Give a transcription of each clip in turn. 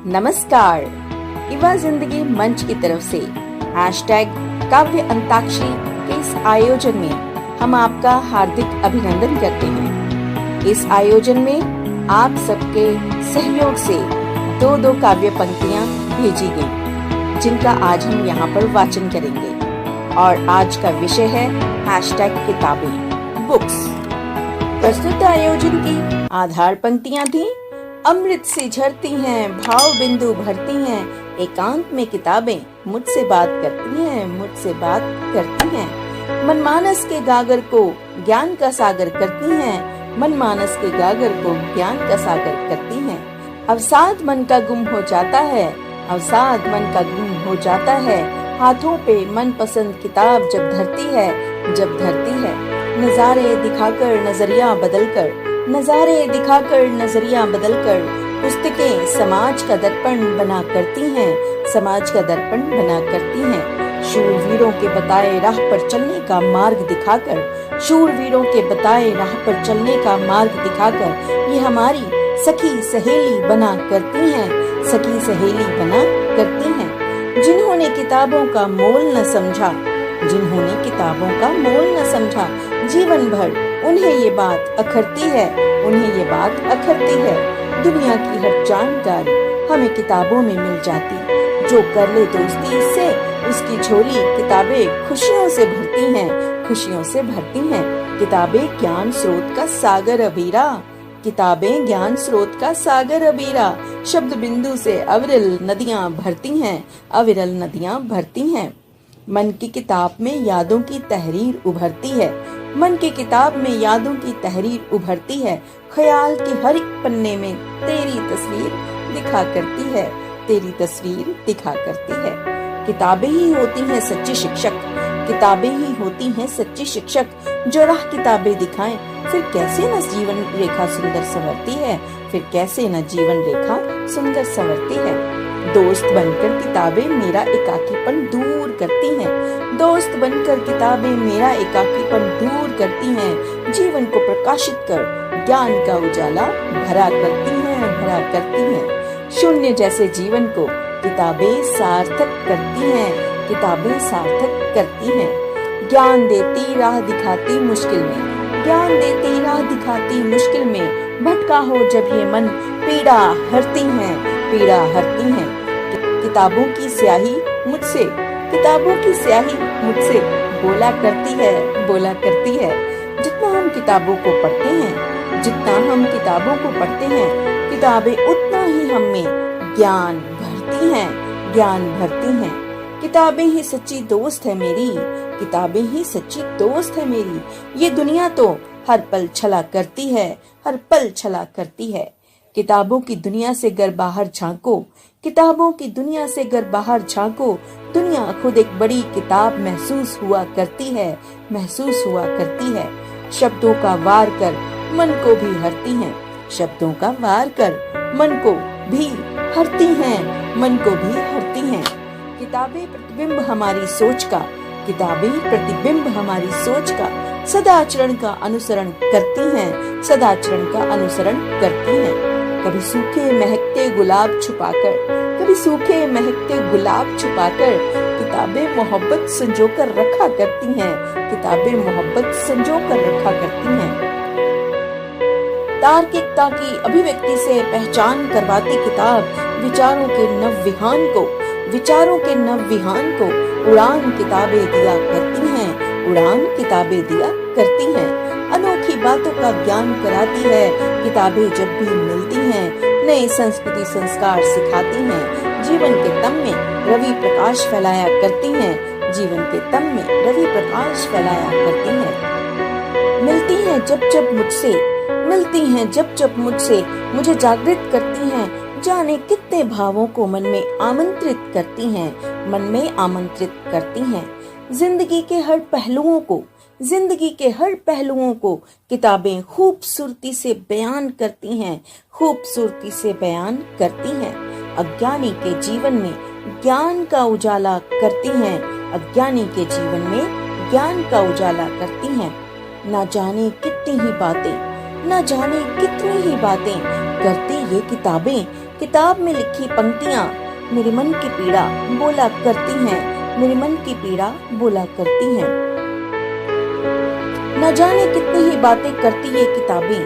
नमस्कार। युवा जिंदगी मंच की तरफ से #काव्य अंताक्षरी के इस आयोजन में हम आपका हार्दिक अभिनंदन करते हैं। इस आयोजन में आप सबके सहयोग से दो काव्य पंक्तियां भेजी गई, जिनका आज हम यहाँ पर वाचन करेंगे। और आज का विषय है #किताबें बुक्स। प्रस्तुत आयोजन की आधार पंक्तियां थी: अमृत से झरती हैं, भाव बिंदु भरती हैं, एकांत में किताबें मुझसे बात करती हैं, मुझसे बात करती हैं। मनमानस के गागर को ज्ञान का सागर करती हैं, मनमानस के गागर को ज्ञान का सागर करती हैं। अवसाद मन का गुम हो जाता है, अवसाद मन का गुम हो जाता है, हाथों पे मनपसंद किताब जब धरती है, जब धरती है। नजारे दिखाकर नजरिया बदलकर, नजारे दिखाकर नजरिया बदलकर, पुस्तकें समाज का दर्पण बना करती हैं, समाज का दर्पण बना करती हैं। शूरवीरों के बताए राह पर चलने का मार्ग दिखाकर, शूरवीरों के बताए राह पर चलने का मार्ग दिखाकर, ये हमारी सखी सहेली बना करती हैं, सखी सहेली बना करती हैं। जिन्होंने किताबों का मोल न समझा, जिन्होंने किताबों का मोल न समझा, जीवन भर उन्हें ये बात अखरती है, उन्हें ये बात अखरती है। दुनिया की हर जानकारी हमें किताबों में मिल जाती, जो कर ले दोस्ती इससे, उसकी झोली किताबें खुशियों से भरती हैं, खुशियों से भरती हैं। किताबें ज्ञान स्रोत का सागर अबीरा, किताबें ज्ञान स्रोत का सागर अबीरा, शब्द बिंदु से अविरल नदियां भरती हैं, अविरल नदियां भरती हैं। मन की किताब में यादों की तहरीर उभरती है, मन की किताब में यादों की तहरीर उभरती है। ख्याल के हर एक पन्ने में तेरी तस्वीर दिखा करती है, तेरी तस्वीर दिखा करती है। किताबें ही होती हैं सच्ची शिक्षक, किताबें ही होती हैं सच्ची शिक्षक, जो राह किताबें दिखाएं, फिर कैसे न जीवन रेखा सुंदर संवरती है, फिर कैसे न जीवन रेखा सुंदर संवरती है। दोस्त बनकर किताबें मेरा एकाकीपन दूर करती हैं, दोस्त बनकर किताबें मेरा एकाकीपन दूर करती हैं। जीवन को प्रकाशित कर ज्ञान का उजाला भरा करती हैं, भरा करती हैं। शून्य जैसे जीवन को किताबें सार्थक करती हैं, किताबें सार्थक करती हैं। ज्ञान देती राह दिखाती मुश्किल में, ज्ञान देती राह दिखाती मुश्किल में, भटका हो जब ये मन पीड़ा हरती हैं, पीड़ा हरती हैं। किताबों की स्याही मुझसे, किताबों की स्याही मुझसे बोला करती है, बोला करती है। जितना हम किताबों को पढ़ते हैं, जितना हम किताबों को पढ़ते हैं, किताबें उतना ही हम में ज्ञान भरती हैं, ज्ञान भरती हैं। किताबें ही सच्ची दोस्त है मेरी, किताबें ही सच्ची दोस्त है मेरी। ये दुनिया तो हर पल छला करती है, हर पल छला करती है। किताबों की दुनिया से गर बाहर झांको, किताबों की दुनिया से गर बाहर झांको, दुनिया खुद एक बड़ी किताब महसूस हुआ करती है, महसूस हुआ करती है। शब्दों का वार कर मन को भी हरती हैं, शब्दों का वार कर मन को भी हरती हैं, मन को भी हरती हैं। किताबें प्रतिबिंब हमारी सोच का, किताबें प्रतिबिंब हमारी सोच का, सदाचरण का अनुसरण करती हैं, सदाचरण का अनुसरण करती हैं। कभी सूखे महकते गुलाब छुपाकर, कभी सूखे महकते गुलाब छुपाकर, किताबें मोहब्बत संजोकर रखा करती हैं, किताबें मोहब्बत संजोकर रखा करती हैं। तार्किकता की अभिव्यक्ति से पहचान करवाती किताब विचारों के नवविहान को, विचारों के नवविहान को उड़ान किताबें दिया करती हैं, उड़ान किताबें दिया करती हैं। अनोखी बातों का ज्ञान कराती है किताबें जब भी मिलती हैं, नए संस्कृति संस्कार सिखाती हैं। जीवन के तम में रवि प्रकाश फैलाया करती हैं, जीवन के तम में रवि प्रकाश फैलाया करती हैं। मिलती हैं जब जब मुझसे, मिलती हैं जब जब मुझसे, मुझे जागृत करती हैं। जाने कितने भावों को मन में आमंत्रित करती हैं, मन में आमंत्रित करती हैं। जिंदगी के हर पहलुओं को, जिंदगी के हर पहलुओं को किताबें खूबसूरती से बयान करती हैं, खूबसूरती से बयान करती हैं। अज्ञानी के जीवन में ज्ञान का उजाला करती हैं, अज्ञानी के जीवन में ज्ञान का उजाला करती हैं। ना जाने कितनी ही बातें, ना जाने कितनी ही बातें करती ये किताबें किताब में लिखी पंक्तियां मेरे मन की पीड़ा बोला करती हैं, मेरे मन की पीड़ा बोला करती हैं। न जाने कितनी ही बातें करती ये किताबें,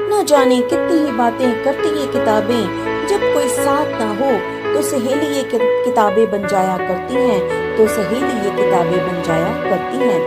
न जाने कितनी ही बातें करती ये किताबें। जब कोई साथ ना हो तो सहेली ये किताबें बन जाया करती हैं, तो सहेली ये किताबें बन जाया करती हैं।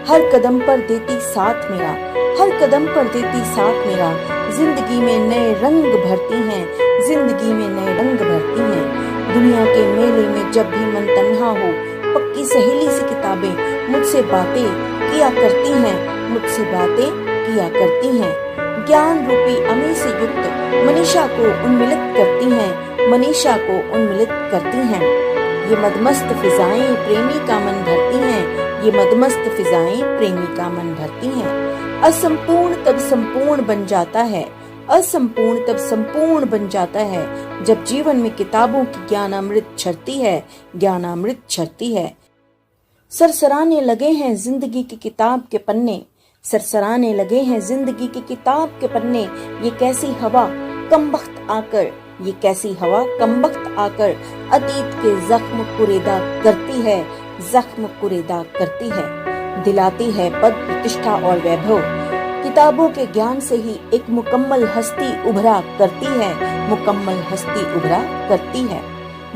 हर कदम पर देती साथ मेरा, हर कदम पर देती साथ मेरा। जिंदगी में नए रंग भरती हैं, जिंदगी में नए रंग भरती हैं। दुनिया के मेले में जब भी मन तन्हा हो, पक्की सहेली सी किताबें मुझसे बातें किया करती हैं, मुझसे बातें किया करती हैं। ज्ञान रूपी अमी से युक्त मनीषा को उन्मिलित करती हैं, मनीषा को उन्मिलित करती हैं। ये मदमस्त फिजाएं प्रेमी का मन भरती हैं, ये मदमस्त फिजाएं प्रेमी का मन भरती हैं। असंपूर्ण तब संपूर्ण बन जाता है, असंपूर्ण तब संपूर्ण बन जाता है, जब जीवन में किताबों की ज्ञानामृत छरती है, ज्ञानामृत छरती है। सरसराने लगे हैं जिंदगी की किताब के पन्ने, सरसराने लगे हैं जिंदगी की किताब के पन्ने। ये कैसी हवा कमबख्त आकर, ये कैसी हवा कमबख्त आकर अतीत के जख्म कुरेदा करती है, जख्म कुरेदा करती है। दिलाती है पद प्रतिष्ठा और वैभव, किताबों के ज्ञान से ही एक मुकम्मल हस्ती उभरा करती है, मुकम्मल हस्ती उभरा करती है।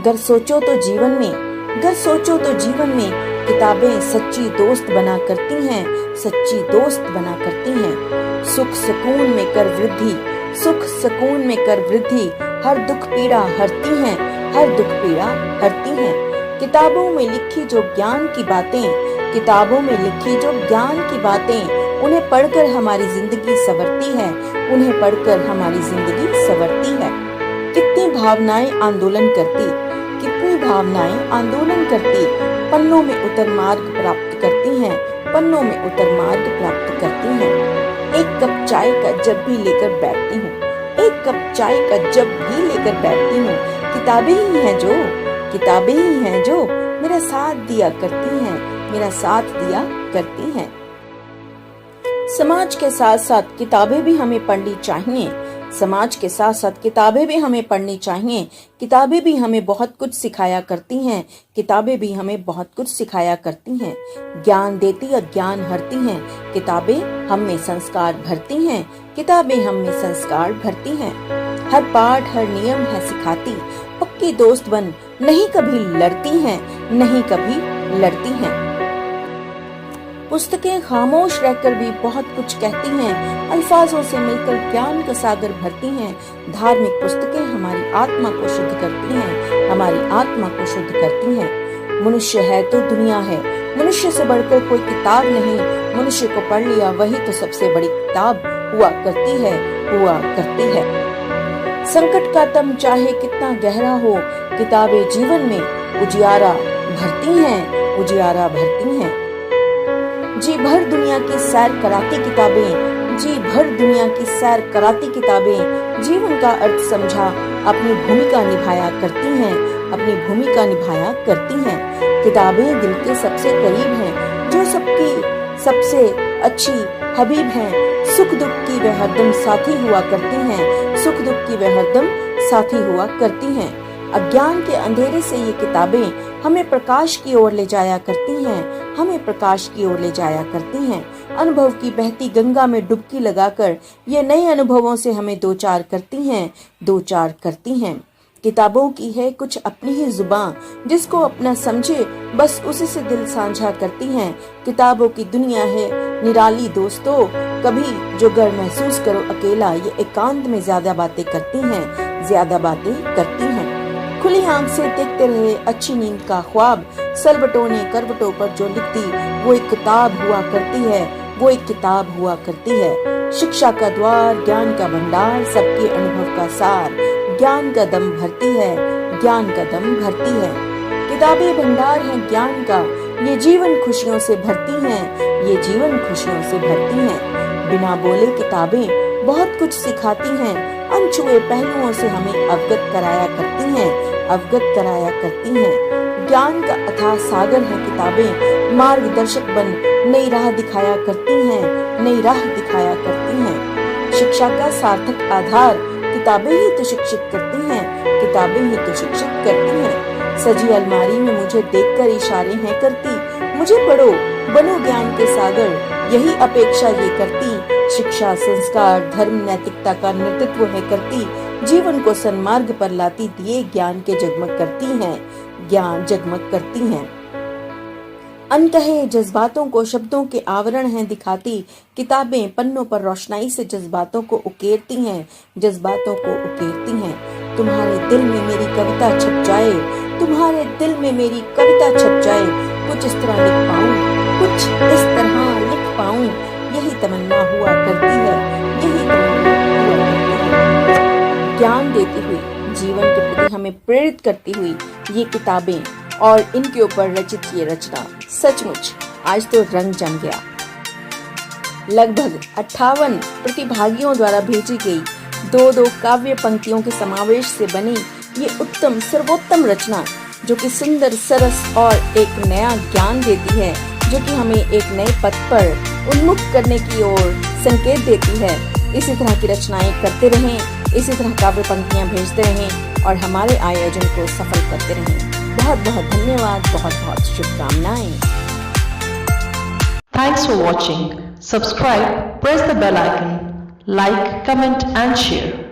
गर सोचो तो जीवन में, गर सोचो तो जीवन में किताबें सच्ची दोस्त बना करती हैं, सच्ची दोस्त बना करती हैं। सुख सुकून में कर वृद्धि, सुख सुकून में कर वृद्धि, हर दुख पीड़ा हरती हैं, हर दुख पीड़ा हरती हैं। किताबों में लिखी जो ज्ञान की बातें, किताबों में लिखी जो ज्ञान की बातें, उन्हें पढ़कर हमारी जिंदगी संवरती है, उन्हें पढ़कर हमारी जिंदगी संवरती है। कितनी भावनाएं आंदोलन करती, कितनी भावनाएं आंदोलन करती, पन्नों में उतर मार्ग प्राप्त करती हैं, पन्नों में उतर मार्ग प्राप्त करती हैं। एक कप चाय का जब भी लेकर बैठती हूँ, एक कप चाय का जब भी लेकर बैठती हूँ, किताबें ही हैं जो, किताबें ही हैं जो मेरा साथ दिया करती हैं, मेरा साथ दिया करती हैं। समाज के साथ साथ किताबें भी हमें पढ़नी चाहिए, समाज के साथ साथ किताबें भी हमें पढ़नी चाहिए। किताबें भी हमें बहुत कुछ सिखाया करती हैं, किताबें भी हमें बहुत कुछ सिखाया करती हैं। ज्ञान देती अज्ञान हरती हैं, किताबें हम में संस्कार भरती हैं, किताबें हम में संस्कार भरती हैं। हर पाठ हर नियम है सिखाती, पक्की दोस्त बन नहीं कभी लड़ती हैं, नहीं कभी लड़ती हैं। पुस्तकें खामोश रहकर भी बहुत कुछ कहती हैं, अल्फाजों से मिलकर ज्ञान का सागर भरती हैं। धार्मिक पुस्तकें हमारी आत्मा को शुद्ध करती हैं, हमारी आत्मा को शुद्ध करती हैं। मनुष्य है तो दुनिया है, मनुष्य से बढ़कर कोई किताब नहीं, मनुष्य को पढ़ लिया वही तो सबसे बड़ी किताब हुआ करती है, हुआ करती है। संकट का तम चाहे कितना गहरा हो, किताबें जीवन में उजियारा भरती हैं, उजियारा भरती हैं। जी भर दुनिया की सैर कराती किताबें, जी भर दुनिया की सैर कराती किताबें, जीवन का अर्थ समझा अपनी भूमिका निभाया करती हैं, अपनी भूमिका निभाया करती हैं। किताबें दिल के सबसे करीब हैं, जो सबकी सबसे अच्छी हबीब हैं। सुख दुख की वे हरदम साथी हुआ करती हैं, सुख दुख की वे हरदम साथी हुआ करती हैं। अज्ञान के अंधेरे से ये किताबें हमें प्रकाश की ओर ले जाया करती हैं, हमें प्रकाश की ओर ले जाया करती हैं। अनुभव की बहती गंगा में डुबकी लगाकर ये नए अनुभवों से हमें दो चार करती हैं, दो चार करती हैं। किताबों की है कुछ अपनी ही जुबान, जिसको अपना समझे बस उसी से दिल साझा करती हैं। किताबों की दुनिया है निराली दोस्तों, कभी जो गर महसूस करो अकेला, ये एकांत में ज्यादा बातें करती हैं, ज्यादा बातें करती हैं। खुली आंख से देखते रहे अच्छी नींद का ख्वाब, सलवटों ने करवटों पर जो लिखती वो एक किताब हुआ करती है, वो एक किताब हुआ करती है। शिक्षा का द्वार, ज्ञान का भंडार, सबके अनुभव का सार, ज्ञान का दम भरती है, ज्ञान का दम भरती है। किताबें भंडार हैं ज्ञान का, ये जीवन खुशियों से भरती हैं, ये जीवन खुशियों से भरती हैं। बिना बोले किताबें बहुत कुछ सिखाती हैं, अनछुए पहलुओं से हमें अवगत कराया करती हैं, अवगत कराया करती हैं। ज्ञान का अथाह सागर है किताबें, मार्गदर्शक बन नई राह दिखाया करती हैं, नई राह दिखाया करती हैं। शिक्षा का सार्थक आधार किताबें ही तो शिक्षित करती हैं, किताबें ही तो शिक्षित करती हैं। सजी अलमारी में मुझे देखकर इशारे हैं करती, मुझे पढ़ो बनो ज्ञान के सागर, यही अपेक्षा ये करती। शिक्षा संस्कार धर्म नैतिकता का नेतृत्व है करती, जीवन को सन्मार्ग पर लाती, दिए ज्ञान के जगमग करती हैं, ज्ञान जगमग करती हैं। अनकहे जज्बातों को शब्दों के आवरण हैं दिखाती, किताबें पन्नों पर रोशनाई से जज्बातों को उकेरती हैं, जज्बातों को उकेरती हैं। तुम्हारे दिल में मेरी कविता छप जाए, तुम्हारे दिल में मेरी कविता छप जाए, कुछ इस तरह लिख पाऊं, कुछ इस तरह लिख पाऊं, यही तमन्ना हुआ करती है, यही तमन्ना हुआ करती है। ज्ञान देती हुई, जीवन के प्रति हमें प्रेरित करती हुई ये किताबें और इनके ऊपर रचित ये रचना सचमुच आज तो रंग जम गया। लगभग 58 प्रतिभागियों द्वारा भेजी गई 2-2 काव्य पंक्तियों के समावेश से बनी ये उत्तम सर्वोत्तम रचना, जो कि सुंदर सरस और एक नया ज्ञान देती है, जो कि हमें एक नए पथ पर उन्मुख करने की ओर संकेत देती है। इसी तरह की रचनाएं करते रहें, इसी तरह काव्य पंक्तियां भेजते रहें और हमारे आयोजन को सफल करते रहें। बहुत बहुत धन्यवाद, बहुत बहुत शुभकामनाएं। Thanks for watching. Subscribe, press the bell icon, like, comment and share.